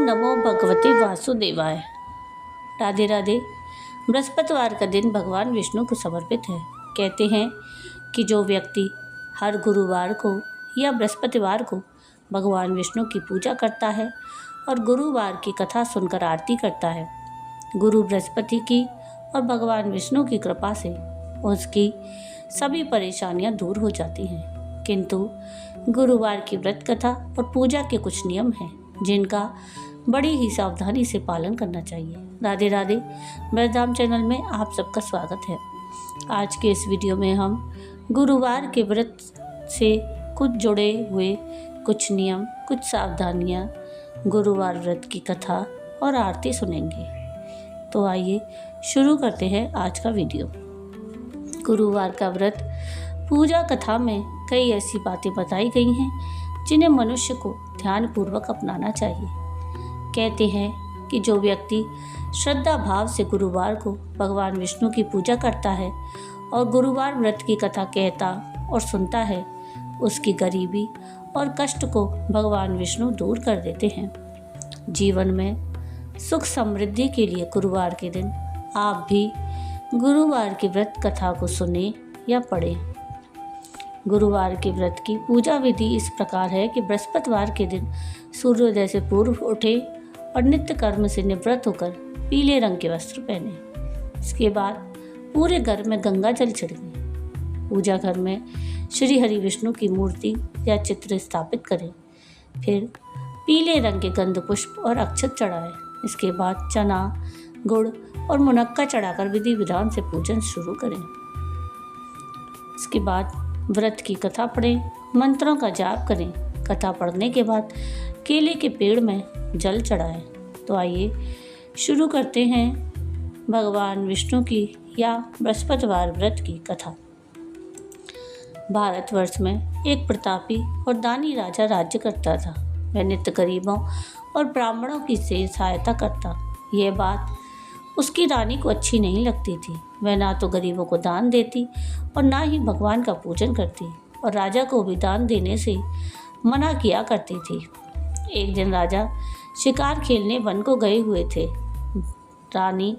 नमो भगवते वासुदेवाय। राधे राधे। बृहस्पतिवार का दिन भगवान विष्णु को समर्पित है। कहते हैं कि जो व्यक्ति हर गुरुवार को या बृहस्पतिवार को भगवान विष्णु की पूजा करता है और गुरुवार की कथा सुनकर आरती करता है, गुरु बृहस्पति की और भगवान विष्णु की कृपा से उसकी सभी परेशानियां दूर हो जाती हैं। किंतु गुरुवार की व्रत कथा और पूजा के कुछ नियम हैं जिनका बड़ी ही सावधानी से पालन करना चाहिए। राधे राधे। ब्रजधाम चैनल में आप सबका स्वागत है। आज के इस वीडियो में हम गुरुवार के व्रत से कुछ जुड़े हुए कुछ नियम, कुछ सावधानियां, गुरुवार व्रत की कथा और आरती सुनेंगे। तो आइए शुरू करते हैं आज का वीडियो। गुरुवार का व्रत पूजा कथा में कई ऐसी बातें बताई गई हैं जिन्हें मनुष्य को ध्यानपूर्वक अपनाना चाहिए। कहते हैं कि जो व्यक्ति श्रद्धा भाव से गुरुवार को भगवान विष्णु की पूजा करता है और गुरुवार व्रत की कथा कहता और सुनता है, उसकी गरीबी और कष्ट को भगवान विष्णु दूर कर देते हैं। जीवन में सुख समृद्धि के लिए गुरुवार के दिन आप भी गुरुवार की व्रत कथा को सुने या पढ़ें। गुरुवार के व्रत की पूजा विधि इस प्रकार है कि बृहस्पतिवार के दिन सूर्योदय से पूर्व उठे और नित्य कर्म से निवृत्त होकर पीले रंग के वस्त्र पहने। इसके बाद पूरे घर में गंगा जल छिड़कें। पूजा घर में श्री हरि विष्णु की मूर्ति या चित्र स्थापित करें। फिर पीले रंग के गंध पुष्प और अक्षत चढ़ाएं। इसके बाद चना, गुड़ और मुनक्का चढ़ाकर विधि विधान से पूजन शुरू करें। इसके बाद व्रत की कथा पढ़ें, मंत्रों का जाप करें। कथा पढ़ने के बाद केले के पेड़ में जल चढ़ाएं। तो आइए शुरू करते हैं भगवान विष्णु की या बृहस्पतिवार व्रत की कथा। भारतवर्ष में एक प्रतापी और दानी राजा राज्य करता था। वह नित्य गरीबों और ब्राह्मणों की से सहायता करता। यह बात उसकी रानी को अच्छी नहीं लगती थी। वह ना तो गरीबों को दान देती और ना ही भगवान का पूजन करती और राजा को भी दान देने से मना किया करती थी। एक दिन राजा शिकार खेलने वन को गए हुए थे। रानी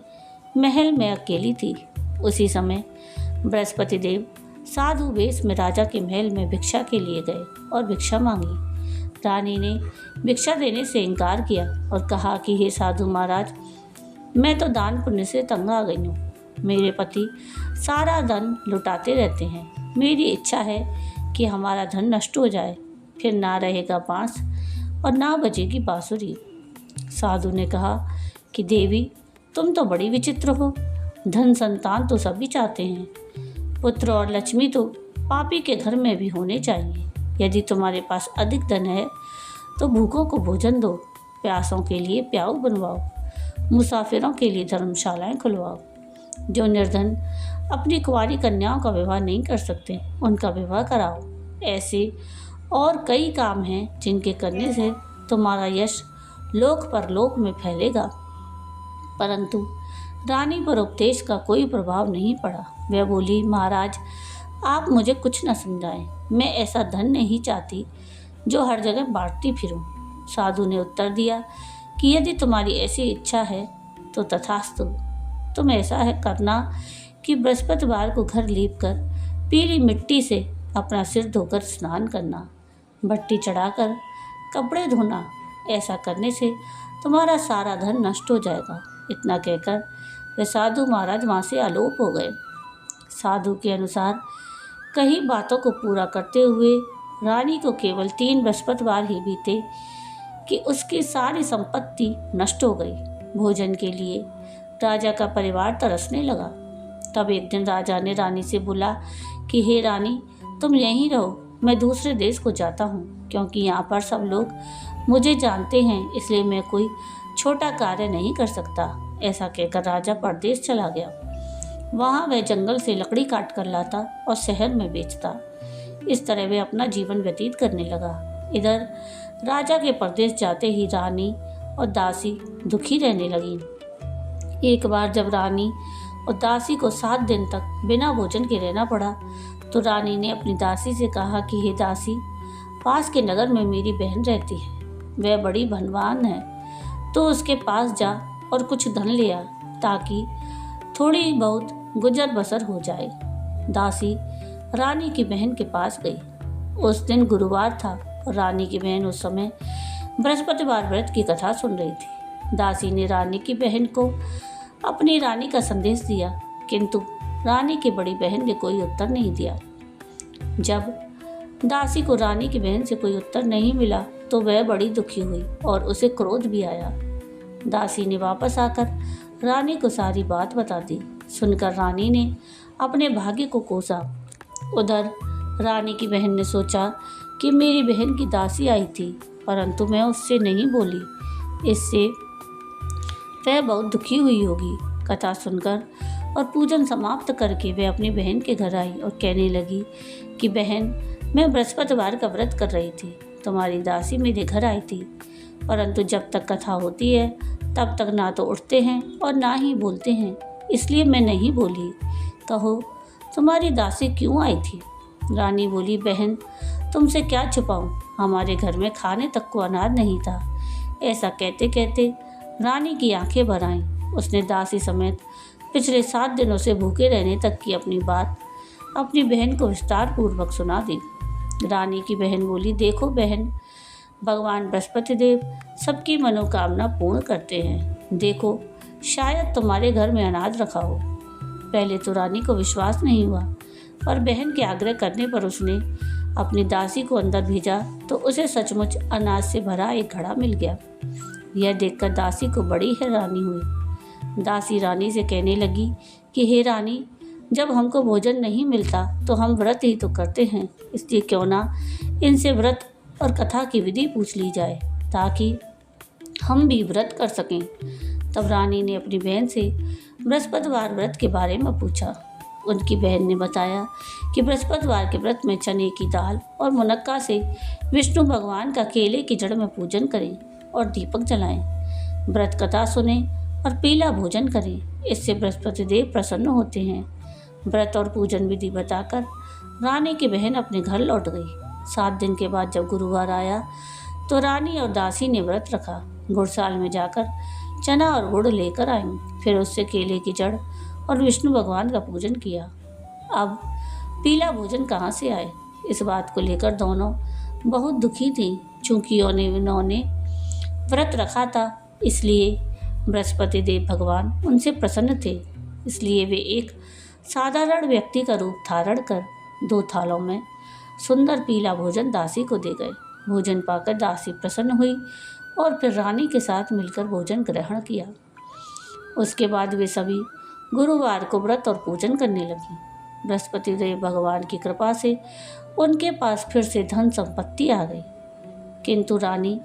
महल में अकेली थी। उसी समय बृहस्पति देव साधु वेश में राजा के महल में भिक्षा के लिए गए और भिक्षा मांगी। रानी ने भिक्षा देने से इनकार किया और कहा कि हे साधु महाराज, मैं तो दान पुण्य से तंग आ गई हूँ। मेरे पति सारा धन लुटाते रहते हैं। मेरी इच्छा है कि हमारा धन नष्ट हो जाए, फिर ना रहेगा बांस और ना बजेगी बांसुरी। साधु ने कहा कि देवी, तुम तो बड़ी विचित्र हो। धन संतान तो सभी चाहते हैं। पुत्र और लक्ष्मी तो पापी के घर में भी होने चाहिए। यदि तुम्हारे पास अधिक धन है तो भूखों को भोजन दो, प्यासों के लिए प्याऊ बनवाओ, मुसाफिरों के लिए धर्मशालाएं खुलवाओ। जो निर्धन अपनी कुंवारी कन्याओं का विवाह नहीं कर सकते, उनका विवाह कराओ। ऐसे और कई काम हैं जिनके करने से तुम्हारा यश लोक परलोक में फैलेगा। परंतु रानी पर उपदेश का कोई प्रभाव नहीं पड़ा। वह बोली, महाराज, आप मुझे कुछ न समझाएं। मैं ऐसा धन नहीं चाहती जो हर जगह बांटती फिरूं। साधु ने उत्तर दिया कि यदि तुम्हारी ऐसी इच्छा है तो तथास्तु। तुम ऐसा है करना कि बृहस्पतिवार को घर लीपकर पीली मिट्टी से अपना सिर धोकर स्नान करना, भट्टी चढ़ाकर कपड़े धोना। ऐसा करने से तुम्हारा सारा धन नष्ट हो जाएगा। इतना कहकर वे साधु महाराज वहाँ से आलोप हो गए। साधु के अनुसार कई बातों को पूरा करते हुए रानी को केवल 3 बृहस्पतिवार ही बीते कि उसकी सारी संपत्ति नष्ट हो गई। भोजन के लिए राजा का परिवार तरसने लगा। तब एक दिन राजा ने रानी से बोला कि हे रानी, तुम यहीं रहो, मैं दूसरे देश को जाता हूँ, क्योंकि यहाँ पर सब लोग मुझे जानते हैं, इसलिए मैं कोई छोटा कार्य नहीं कर सकता। ऐसा कहकर राजा परदेश चला गया। वहाँ वह जंगल से लकड़ी काट कर लाता और शहर में बेचता। इस तरह वह अपना जीवन व्यतीत करने लगा। इधर राजा के परदेश जाते ही रानी और दासी दुखी रहने लगी। एक बार जब रानी और दासी को 7 दिन तक बिना भोजन के रहना पड़ा तो रानी ने अपनी दासी से कहा कि हे दासी, पास के नगर में मेरी बहन रहती है। वह बड़ी धनवान है। तो उसके पास जा और कुछ धन ले आ, ताकि थोड़ी बहुत गुजर बसर हो जाए। दासी रानी की बहन के पास गई। उस दिन गुरुवार था और रानी की बहन उस समय बृहस्पतिवार व्रत की कथा सुन रही थी। दासी ने रानी की बहन को अपनी रानी का संदेश दिया, किंतु रानी की बड़ी बहन ने कोई उत्तर नहीं दिया। जब दासी को रानी की बहन से कोई उत्तर नहीं मिला तो वह बड़ी दुखी हुई और उसे क्रोध भी आया। दासी ने वापस आकर रानी को सारी बात बता दी। सुनकर रानी ने अपने भाग्य को कोसा। उधर रानी की बहन ने सोचा कि मेरी बहन की दासी आई थी, परंतु मैं उससे नहीं बोली, इससे वह बहुत दुखी हुई होगी। कथा सुनकर और पूजन समाप्त करके वह अपनी बहन के घर आई और कहने लगी कि बहन, मैं बृहस्पतिवार का व्रत कर रही थी, तुम्हारी दासी मेरे घर आई थी, परंतु जब तक कथा होती है तब तक ना तो उठते हैं और ना ही बोलते हैं, इसलिए मैं नहीं बोली। कहो तुम्हारी दासी क्यों आई थी? रानी बोली, बहन तुमसे क्या छुपाऊं, हमारे घर में खाने तक को अनाज नहीं था। ऐसा कहते कहते रानी की आंखें भर आईं। उसने दासी समेत पिछले 7 दिनों से भूखे रहने तक की अपनी बात अपनी बहन को विस्तार पूर्वक सुना दी। रानी की बहन बोली, देखो बहन, भगवान बृहस्पति देव सबकी मनोकामना पूर्ण करते हैं। देखो शायद तुम्हारे घर में अनाज रखा हो। पहले तो रानी को विश्वास नहीं हुआ, पर बहन के आग्रह करने पर उसने अपनी दासी को अंदर भेजा तो उसे सचमुच अनाज से भरा एक घड़ा मिल गया। यह देखकर दासी को बड़ी हैरानी हुई। दासी रानी से कहने लगी कि हे रानी, जब हमको भोजन नहीं मिलता तो हम व्रत ही तो करते हैं, इसलिए क्यों ना इनसे व्रत और कथा की विधि पूछ ली जाए, ताकि हम भी व्रत कर सकें। तब रानी ने अपनी बहन से बृहस्पतिवार व्रत के बारे में पूछा। उनकी बहन ने बताया कि बृहस्पतिवार के व्रत में चने की दाल और मुनक्का से विष्णु भगवान का केले की जड़ में पूजन करें और दीपक जलाएं, व्रत कथा सुने और पीला भोजन करें, इससे बृहस्पति देव प्रसन्न होते हैं। व्रत और पूजन विधि बताकर रानी की बहन अपने घर लौट गई। 7 दिन के बाद जब गुरुवार आया तो रानी और दासी ने व्रत रखा। गुड़साल में जाकर चना और गुड़ लेकर आईं, फिर उससे केले की जड़ और विष्णु भगवान का पूजन किया। अब पीला भोजन कहाँ से आए, इस बात को लेकर दोनों बहुत दुखी थीं। चूँकि उन्होंने व्रत रखा था, इसलिए बृहस्पति देव भगवान उनसे प्रसन्न थे, इसलिए वे एक साधारण व्यक्ति का रूप धारण कर 2 थालों में सुंदर पीला भोजन दासी को दे गए। भोजन पाकर दासी प्रसन्न हुई और फिर रानी के साथ मिलकर भोजन ग्रहण किया। उसके बाद वे सभी गुरुवार को व्रत और पूजन करने लगी। बृहस्पति देव भगवान की कृपा से उनके पास फिर से धन संपत्ति आ गई, किंतु रानी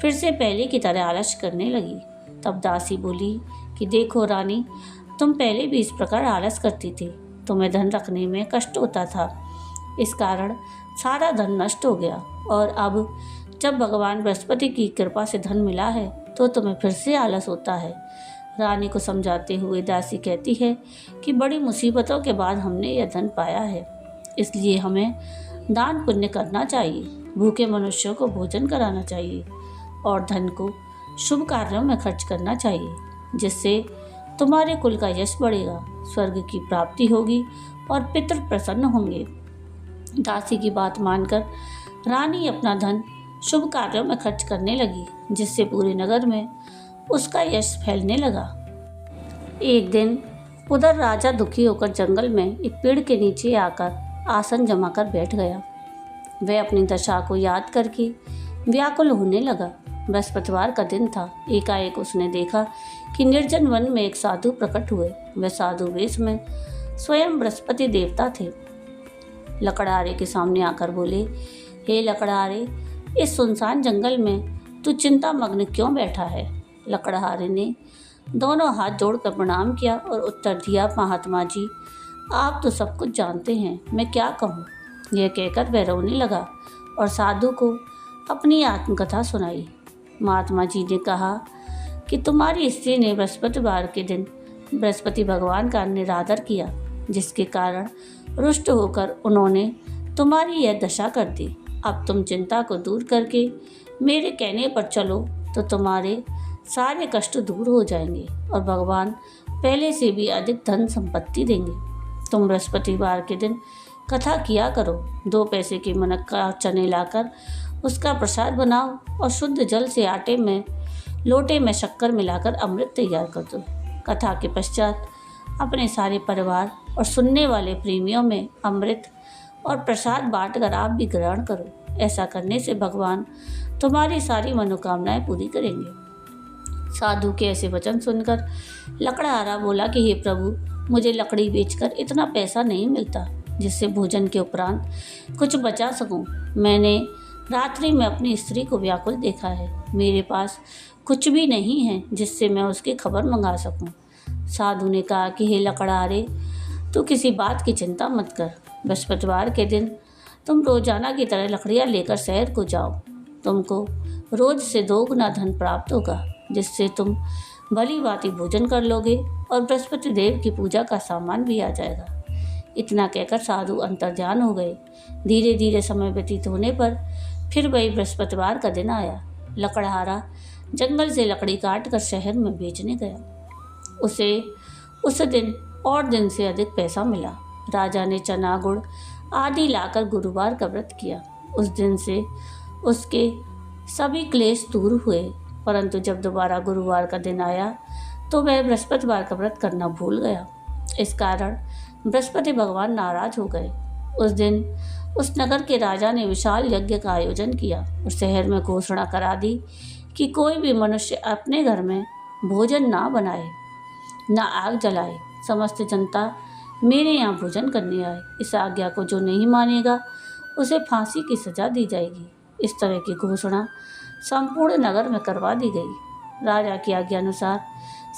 फिर से पहले की तरह आलस करने लगी। तब दासी बोली कि देखो रानी, तुम पहले भी इस प्रकार आलस करती थी, तुम्हें धन रखने में कष्ट होता था, इस कारण सारा धन नष्ट हो गया, और अब जब भगवान बृहस्पति की कृपा से धन मिला है तो तुम्हें फिर से आलस होता है। रानी को समझाते हुए दासी कहती है कि बड़ी मुसीबतों के बाद हमने यह धन पाया है, इसलिए हमें दान पुण्य करना चाहिए, भूखे मनुष्यों को भोजन कराना चाहिए और धन को शुभ कार्यों में खर्च करना चाहिए, जिससे तुम्हारे कुल का यश बढ़ेगा, स्वर्ग की प्राप्ति होगी और पितृ प्रसन्न होंगे। दासी की बात मानकर रानी अपना धन शुभ कार्यों में खर्च करने लगी, जिससे पूरे नगर में उसका यश फैलने लगा। एक दिन उधर राजा दुखी होकर जंगल में एक पेड़ के नीचे आकर आसन जमाकर बैठ गया। वह अपनी दशा को याद करके व्याकुल होने लगा। बृहस्पतिवार का दिन था। एकाएक उसने देखा कि निर्जन वन में एक साधु प्रकट हुए। वह साधु वेश में स्वयं बृहस्पति देवता थे। लकड़हारे के सामने आकर बोले, हे लकड़हारे, इस सुनसान जंगल में तू चिंता मग्न क्यों बैठा है? लकड़हारे ने दोनों हाथ जोड़कर प्रणाम किया और उत्तर दिया, महात्मा जी, आप तो सब कुछ जानते हैं, मैं क्या कहूँ। यह कहकर वह रोने लगा और साधु को अपनी आत्मकथा सुनाई। महात्मा जी ने कहा कि तुम्हारी स्त्री ने बृहस्पतिवार के दिन बृहस्पति भगवान का निरादर किया, जिसके कारण रुष्ट होकर उन्होंने तुम्हारी यह दशा कर दी। अब तुम चिंता को दूर करके मेरे कहने पर चलो तो तुम्हारे सारे कष्ट दूर हो जाएंगे और भगवान पहले से भी अधिक धन संपत्ति देंगे। तुम बृहस्पतिवार के दिन कथा किया करो। 2 पैसे की मनक्का चने लाकर उसका प्रसाद बनाओ और शुद्ध जल से आटे में लोटे में शक्कर मिलाकर अमृत तैयार कर दो। कथा के पश्चात अपने सारे परिवार और सुनने वाले प्रेमियों में अमृत और प्रसाद बांटकर आप भी ग्रहण करो। ऐसा करने से भगवान तुम्हारी सारी मनोकामनाएं पूरी करेंगे। साधु के ऐसे वचन सुनकर लकड़हारा बोला कि हे प्रभु, मुझे लकड़ी बेचकर इतना पैसा नहीं मिलता जिससे भोजन के उपरांत कुछ बचा सकूं। मैंने रात्रि में अपनी स्त्री को व्याकुल देखा है। मेरे पास कुछ भी नहीं है जिससे मैं उसकी खबर मंगा सकूं। साधु ने कहा कि हे लकड़हारे, तू किसी बात की चिंता मत कर। बृहस्पतिवार के दिन तुम रोजाना की तरह लकड़ियाँ लेकर शहर को जाओ। तुमको रोज से 2 गुना धन प्राप्त होगा, जिससे तुम भली भांति भोजन कर लोगे और बृहस्पति देव की पूजा का सामान भी आ जाएगा। इतना कहकर साधु अंतर्ध्यान हो गए। धीरे धीरे समय व्यतीत होने पर फिर वही बृहस्पतिवार का दिन आया। लकड़हारा जंगल से लकड़ी काट कर शहर में बेचने गया। उसे उस दिन और दिन से अधिक पैसा मिला। राजा ने चना गुड़ आदि लाकर गुरुवार का व्रत किया। उस दिन से उसके सभी क्लेश दूर हुए, परंतु जब दोबारा गुरुवार का दिन आया तो वह बृहस्पतिवार का व्रत करना भूल गया। इस कारण बृहस्पति भगवान नाराज हो गए। उस दिन उस नगर के राजा ने विशाल यज्ञ का आयोजन किया और शहर में घोषणा करा दी कि कोई भी मनुष्य अपने घर में भोजन ना बनाए, ना आग जलाए। समस्त जनता मेरे यहाँ भोजन करने आए। इस आज्ञा को जो नहीं मानेगा उसे फांसी की सजा दी जाएगी। इस तरह की घोषणा संपूर्ण नगर में करवा दी गई। राजा की आज्ञा अनुसार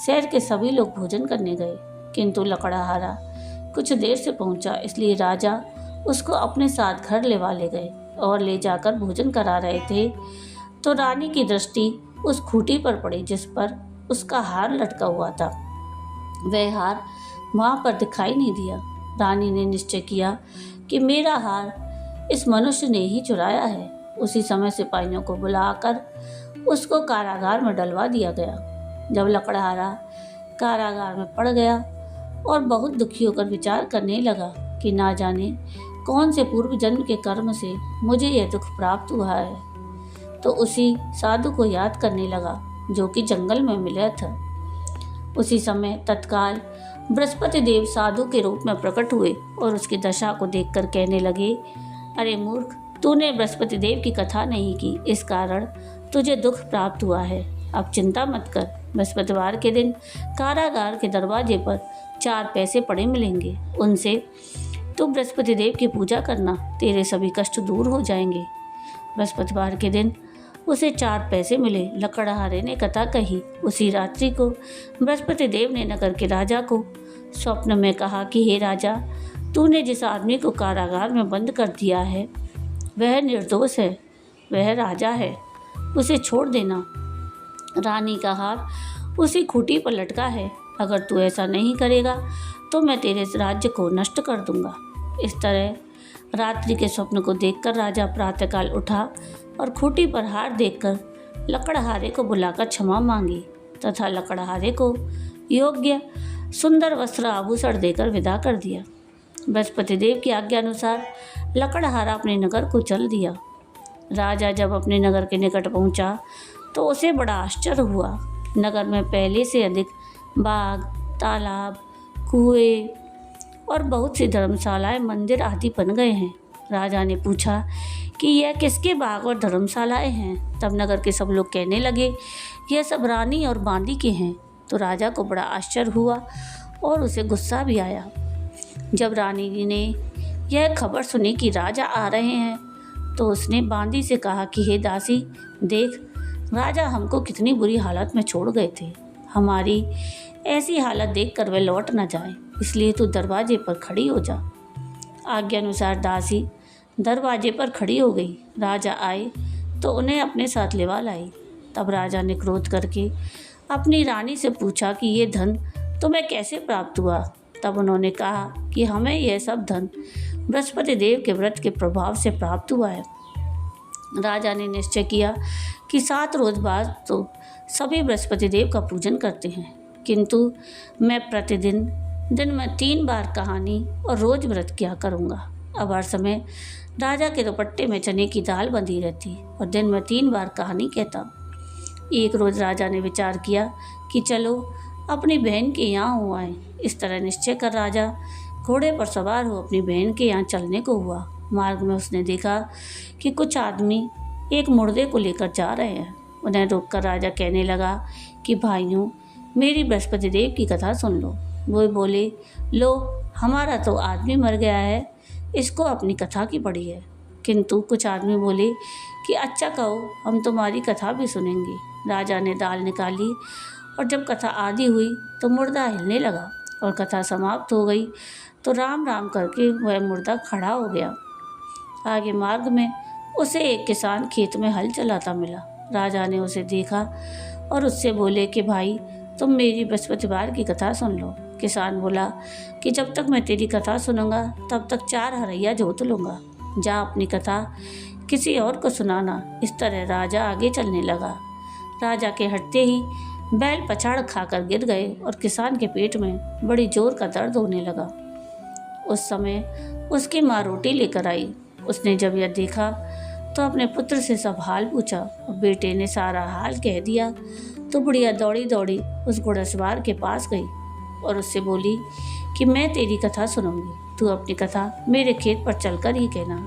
शहर के सभी लोग भोजन करने गए, किंतु लकड़हारा कुछ देर से पहुंचा, इसलिए राजा उसको अपने साथ घर ले गए और ले जाकर भोजन करा रहे थे तो रानी की दृष्टि उस खूंटी पर पड़ी जिस पर उसका हार लटका हुआ था। वह हार वहाँ पर दिखाई नहीं दिया। रानी ने निश्चय किया कि मेरा हार इस मनुष्य ने ही चुराया है। उसी समय सिपाहियों को बुलाकर उसको कारागार में डलवा दिया गया। जब लकड़हारा कारागार में पड़ गया और बहुत दुखी होकर विचार करने लगा कि ना जाने कौन से पूर्व जन्म के कर्म से मुझे यह दुख प्राप्त हुआ है, तो उसी साधु को याद करने लगा जो कि जंगल में मिला था। उसी समय तत्काल बृहस्पति देव साधु के रूप में प्रकट हुए और उसकी दशा को देखकर कहने लगे, अरे मूर्ख, तूने बृहस्पति देव की कथा नहीं की, इस कारण तुझे दुख प्राप्त हुआ है। अब चिंता मत कर। बृहस्पतिवार के दिन कारागार के दरवाजे पर 4 पैसे पड़े मिलेंगे। उनसे तू बृहस्पति देव की पूजा करना, तेरे सभी कष्ट दूर हो जाएंगे। बृहस्पतिवार के दिन उसे 4 पैसे मिले। लकड़हारे ने कथा कही। उसी रात्रि को बृहस्पति देव ने नगर के राजा को स्वप्न में कहा कि हे राजा, तूने जिस आदमी को कारागार में बंद कर दिया है वह निर्दोष है, वह राजा है, उसे छोड़ देना। रानी का हार उसी खूंटी पर लटका है। अगर तू ऐसा नहीं करेगा तो मैं तेरे राज्य को नष्ट कर दूंगा। इस तरह रात्रि के स्वप्न को देखकर राजा प्रातःकाल उठा और खूंटी पर हार देखकर लकड़हारे को बुलाकर क्षमा मांगी तथा लकड़हारे को योग्य सुंदर वस्त्र आभूषण देकर विदा कर दिया। बृहस्पति देव की आज्ञा अनुसार लकड़हारा अपने नगर को चल दिया। राजा जब अपने नगर के निकट पहुंचा तो उसे बड़ा आश्चर्य हुआ। नगर में पहले से अधिक बाग, तालाब, कुएं और बहुत सी धर्मशालाएं, मंदिर आदि बन गए हैं। राजा ने पूछा कि यह किसके बाग और धर्मशालाएं हैं। तब नगर के सब लोग कहने लगे, यह सब रानी और बांदी के हैं। तो राजा को बड़ा आश्चर्य हुआ और उसे गुस्सा भी आया। जब रानी ने यह खबर सुनी कि राजा आ रहे हैं तो उसने बांदी से कहा कि हे दासी, देख, राजा हमको कितनी बुरी हालत में छोड़ गए थे। हमारी ऐसी हालत देखकर वे लौट न जाए, इसलिए तू दरवाजे पर खड़ी हो जा। आज्ञा अनुसार दासी दरवाजे पर खड़ी हो गई। राजा आए तो उन्हें अपने साथ लिवा लाई। तब राजा ने क्रोध करके अपनी रानी से पूछा कि ये धन तुम्हें कैसे प्राप्त हुआ। तब उन्होंने कहा कि हमें यह सब धन बृहस्पति देव के व्रत के प्रभाव से प्राप्त हुआ है। राजा ने निश्चय किया कि 7 रोज बाद तो सभी बृहस्पति देव का पूजन करते हैं, किंतु मैं प्रतिदिन दिन में 3 बार कहानी और रोज व्रत किया करूँगा। अब हर समय राजा के दुपट्टे में चने की दाल बंधी रहती और दिन में 3 बार कहानी कहता। एक रोज राजा ने विचार किया कि चलो अपनी बहन के यहाँ हो आए। इस तरह निश्चय कर राजा घोड़े पर सवार हो अपनी बहन के यहाँ चलने को हुआ। मार्ग में उसने देखा कि कुछ आदमी एक मुर्दे को लेकर जा रहे हैं। उन्हें रोककर राजा कहने लगा कि भाइयों, मेरी बृहस्पति देव की कथा सुन लो। वो बोले, लो, हमारा तो आदमी मर गया है, इसको अपनी कथा की पड़ी है। किंतु कुछ आदमी बोले कि अच्छा कहो, हम तुम्हारी कथा भी सुनेंगे। राजा ने दाल निकाली और जब कथा आधी हुई तो मुर्दा हिलने लगा और कथा समाप्त हो गई तो राम राम करके वह मुर्दा खड़ा हो गया। आगे मार्ग में उसे एक किसान खेत में हल चलाता मिला। राजा ने उसे देखा और उससे बोले कि भाई, तुम मेरी बृहस्पतिवार की कथा सुन लो। किसान बोला कि जब तक मैं तेरी कथा सुनूंगा तब तक 4 हरैया जोत लूँगा। जा अपनी कथा किसी और को सुनाना। इस तरह राजा आगे चलने लगा। राजा के हटते ही बैल पछाड़ खाकर गिर गए और किसान के पेट में बड़ी जोर का दर्द होने लगा। उस समय उसकी माँ रोटी लेकर आई। उसने जब यह देखा तो अपने पुत्र से सब हाल पूछा और बेटे ने सारा हाल कह दिया तो बुढ़िया दौड़ी दौड़ी उस घुड़सवार के पास गई और उससे बोली कि मैं तेरी कथा सुनूंगी, तू अपनी कथा मेरे खेत पर चलकर ही कहना।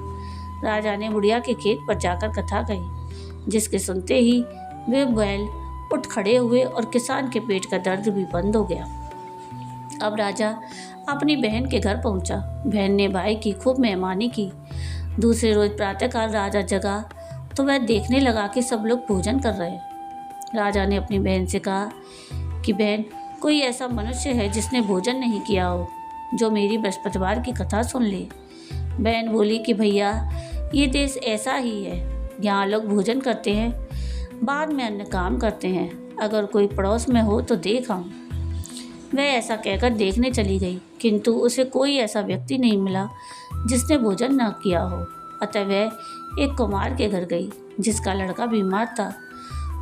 राजा ने बुढ़िया के खेत पर जाकर कथा कही, जिसके सुनते ही वे बैल उठ खड़े हुए और किसान के पेट का दर्द भी बंद हो गया। अब राजा अपनी बहन के घर पहुंचा। बहन ने भाई की खूब मेहमानी की। दूसरे रोज प्रातःकाल राजा जगा तो वह देखने लगा कि सब लोग भोजन कर रहे हैं। राजा ने अपनी बहन से कहा कि बहन, कोई ऐसा मनुष्य है जिसने भोजन नहीं किया हो, जो मेरी बृहस्पतिवार की कथा सुन ले। बहन बोली कि भैया, ये देश ऐसा ही है, यहाँ लोग भोजन करते हैं, बाद में अन्य काम करते हैं। अगर कोई पड़ोस में हो तो देख आऊं। वह ऐसा कहकर देखने चली गई, किंतु उसे कोई ऐसा व्यक्ति नहीं मिला जिसने भोजन न किया हो। अतः वह एक कुमार के घर गई जिसका लड़का बीमार था।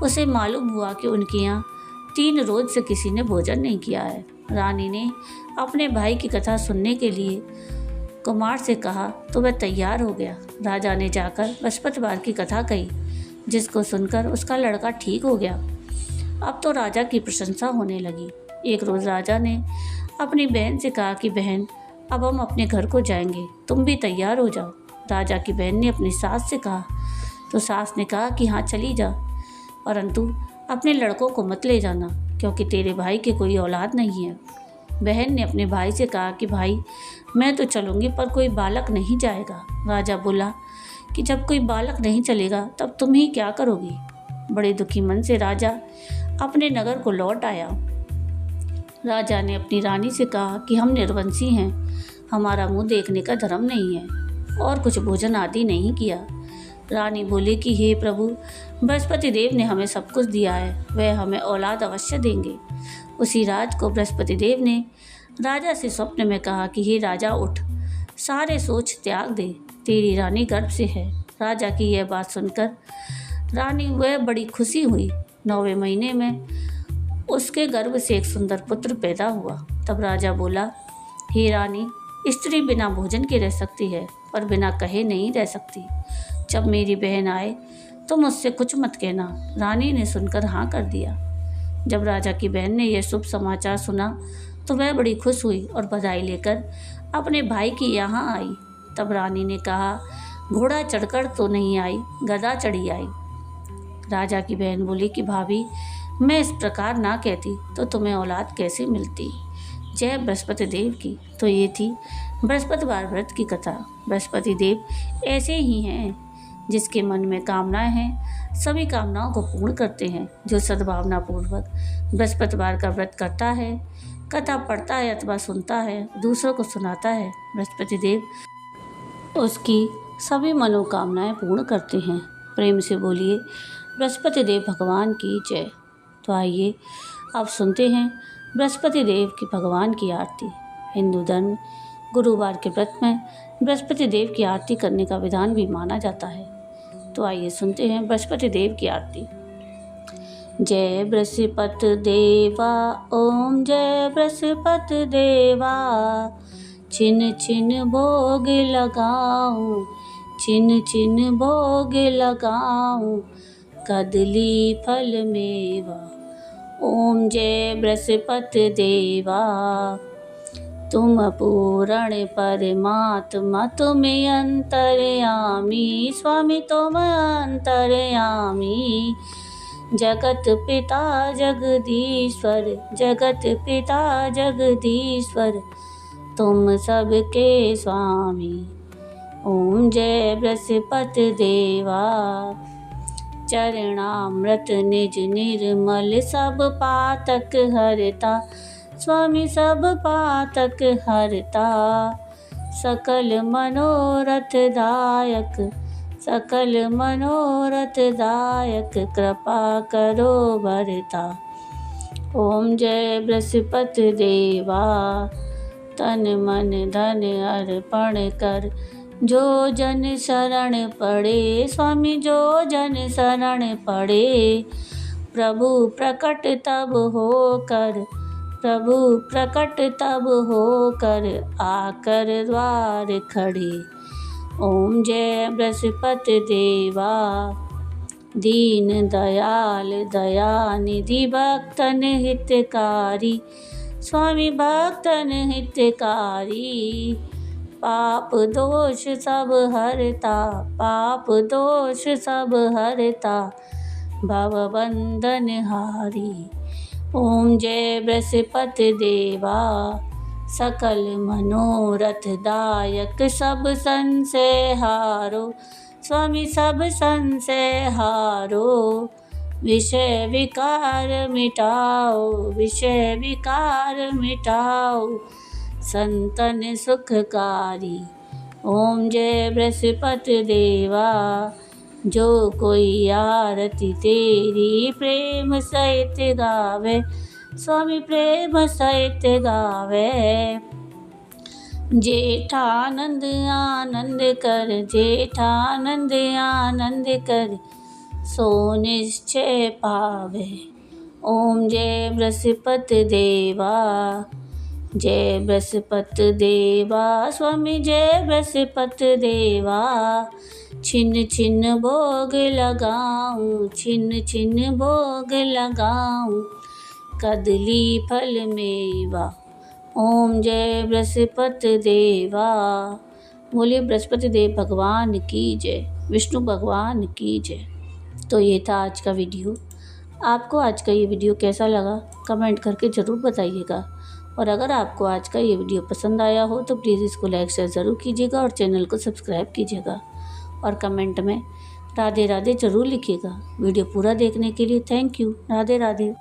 उसे मालूम हुआ कि उनके यहाँ 3 रोज से किसी ने भोजन नहीं किया है। रानी ने अपने भाई की कथा सुनने के लिए कुमार से कहा तो वह तैयार हो गया। राजा ने जाकर बृहस्पतिवार की कथा कही, जिसको सुनकर उसका लड़का ठीक हो गया। अब तो राजा की प्रशंसा होने लगी। एक रोज़ राजा ने अपनी बहन से कहा कि बहन, अब हम अपने घर को जाएंगे, तुम भी तैयार हो जाओ। राजा की बहन ने अपनी सास से कहा तो सास ने कहा कि हाँ चली जा, परंतु अपने लड़कों को मत ले जाना, क्योंकि तेरे भाई के कोई औलाद नहीं है। बहन ने अपने भाई से कहा कि भाई, मैं तो चलूँगी पर कोई बालक नहीं जाएगा। राजा बोला कि जब कोई बालक नहीं चलेगा तब तुम ही क्या करोगी। बड़े दुखी मन से राजा अपने नगर को लौट आया। राजा ने अपनी रानी से कहा कि हम निर्वंशी हैं, हमारा मुंह देखने का धर्म नहीं है और कुछ भोजन आदि नहीं किया। रानी बोली कि हे प्रभु, बृहस्पति देव ने हमें सब कुछ दिया है, वह हमें औलाद अवश्य देंगे। उसी रात को बृहस्पति देव ने राजा से स्वप्न में कहा कि हे राजा, उठ, सारे सोच त्याग दे, तेरी रानी गर्भ से है। राजा की यह बात सुनकर रानी वह बड़ी खुशी हुई। 9वें महीने में उसके गर्भ से एक सुंदर पुत्र पैदा हुआ। तब राजा बोला, हे रानी, स्त्री बिना भोजन के रह सकती है पर बिना कहे नहीं रह सकती। जब मेरी बहन आए तो मुझसे कुछ मत कहना। रानी ने सुनकर हाँ कर दिया। जब राजा की बहन ने यह शुभ समाचार सुना तो वह बड़ी खुश हुई और बधाई लेकर अपने भाई की यहाँ आई। तब रानी ने कहा, घोड़ा चढ़कर तो नहीं आई, गधा चढ़ी आई। राजा की बहन बोली कि भाभी, मैं इस प्रकार ना कहती तो तुम्हें औलाद कैसे मिलती। जय बृहस्पति देव की। तो ये थी बृहस्पतिवार व्रत की कथा। बृहस्पति देव ऐसे ही हैं, जिसके मन में कामनाएं हैं सभी कामनाओं को पूर्ण करते हैं। जो सद्भावना पूर्वक बृहस्पतिवार का व्रत करता है, कथा पढ़ता है अथवा सुनता है, दूसरों को सुनाता है, बृहस्पति देव उसकी सभी मनोकामनाएं पूर्ण करते हैं। प्रेम से बोलिए बृहस्पति देव भगवान की जय। तो आइए अब सुनते हैं बृहस्पति देव की भगवान की आरती। हिंदू धर्म गुरुवार के व्रत में बृहस्पति देव की आरती करने का विधान भी माना जाता है। तो आइए सुनते हैं बृहस्पति देव की आरती। जय बृहस्पति देवा ओम जय बृहस्पति देवा, छिन छिन भोग लगाऊं, छिन छिन भोग लगाऊं, कदली फल मेवा। ओम जय बृहस्पति देवा, तुम पूर्ण परमात्मा, तुम अंतर्यामी, स्वामी तुम अंतर्यामी। जगत पिता जगदीश्वर, जगत पिता जगदीश्वर, तुम सबके स्वामी। ओम जय बृहस्पति देवा, चरणामृत निज निर्मल, सब पातक हरता, स्वामी सब पातक हरता। सकल मनोरथ दायक, सकल मनोरथ दायक, कृपा करो भरता। ओम जय बृहस्पति देवा, तन मन धन अर्पण कर, जो जन शरण पड़े, स्वामी जो जन शरण पड़े। प्रभु प्रकट तब होकर, प्रभु प्रकट तब होकर, आकर द्वार खड़े। ओम जय बृहस्पति देवा, दीन दयाल दया निधि, भक्तन हितकारी, स्वामी भक्तन हितकारी। पाप दोष सब हरता, पाप दोष सब हरता, भव बंधन हारी। ओम जय बृहस्पति देवा, सकल मनोरथ दायक, सब संशय हारो, स्वामी सब संशय हारो। विषय विकार मिटाओ, विषय विकार मिटाओ, संतन सुखकारी। ओम जय बृहस्पति देवा, जो कोई आरती तेरी प्रेम सहित गावे, स्वामी प्रेम सहित गावे। जेठानंद आनंद कर, जेठानंद आनंद कर, सो निश्चय पावे। ओम जय बृहस्पति देवा, जय बृहस्पति देवा, स्वामी जय बृहस्पति देवा। छिन छिन भोग लगाऊं, छिन छिन भोग लगाऊं, कदली फल मेवा। ओम जय बृहस्पति देवा। बोलिए बृहस्पति देव भगवान की जय, विष्णु भगवान की जय। तो ये था आज का वीडियो। आपको आज का ये वीडियो कैसा लगा कमेंट करके ज़रूर बताइएगा। और अगर आपको आज का ये वीडियो पसंद आया हो तो प्लीज़ इसको लाइक शेयर ज़रूर कीजिएगा और चैनल को सब्सक्राइब कीजिएगा। और कमेंट में राधे राधे ज़रूर लिखिएगा। वीडियो पूरा देखने के लिए थैंक यू। राधे राधे।